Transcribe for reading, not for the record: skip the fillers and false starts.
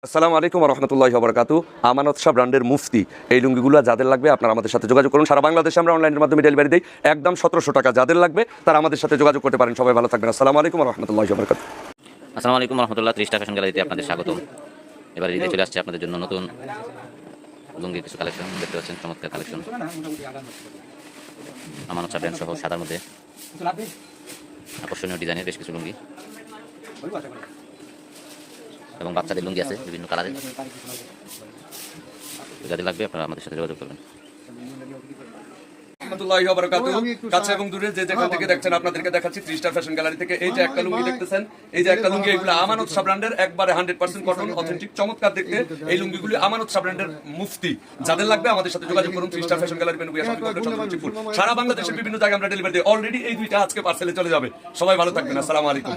আসসালামু আলাইকুম ওয়া রাহমাতুল্লাহি ওয়া বারাকাতুহু। আমানত শাহ ব্র্যান্ডের মুফতি এই লুঙ্গিগুলো যাদের লাগবে আপনারা আমাদের সাথে যোগাযোগ করুন। সারা বাংলাদেশে আমরা অনলাইনের মাধ্যমে ডেলিভারি দেই। একদম 1700 টাকা। যাদের লাগবে তারা আমাদের সাথে যোগাযোগ করতে পারেন। সবাই ভালো থাকবেন। আসসালামু আলাইকুম ওয়া রাহমাতুল্লাহি ওয়া বারাকাতুহু। আসসালামু আলাইকুম রহমতুল্লাহ। 30টা ফ্যাশন গ্যালারিতে আপনাদের স্বাগতম। এবার ঈদে চলে আসছে আপনাদের জন্য নতুন লুঙ্গির কিছু কালেকশন দেখতে পাচ্ছেন, চমৎকার কালেকশন। আমানত শাহ ব্র্যান্ড সহ সাদার মধ্যে আকর্ষণীয় ডিজাইনের বেশ কিছু লুঙ্গি এবং বাচ্চাদের লুঙ্গি আছে বিভিন্ন কালারের। যাদের লাগবে আপনারা আমাদের সাথে যোগাযোগ করবেন। রাহমাতুল্লাহি ওয়া বারাকাতুহু। কাছে এবং দূরে যে যেখান থেকে দেখছেন আপনাদেরকে দেখাচ্ছি 3 স্টার ফ্যাশন গ্যালারি থেকে। এই যে একটা লুঙ্গি দেখতেছেন, এই যে একটা লুঙ্গি, এগুলো আমানত শাহ ব্র্যান্ডের একবারে 100% কটন, অথেন্টিক, চমৎকার দেখতে এই লুঙ্গিগুলি। আমানত শাহ ব্র্যান্ডের মুফতি। যাদের লাগবে আমাদের সাথে যোগাযোগ করুন। 3 স্টার ফ্যাশন গ্যালারি বেনুগুয়া শপিং কমপ্লেক্স চন্দ্রপুর। সারা বাংলাদেশের বিভিন্ন জায়গায় আমরা ডেলিভারি দিই। অলরেডি এই দুইটা আজকে পার্সেলে চলে যাবে। সবাই ভালো থাকবেন। আসসালামু আলাইকুম।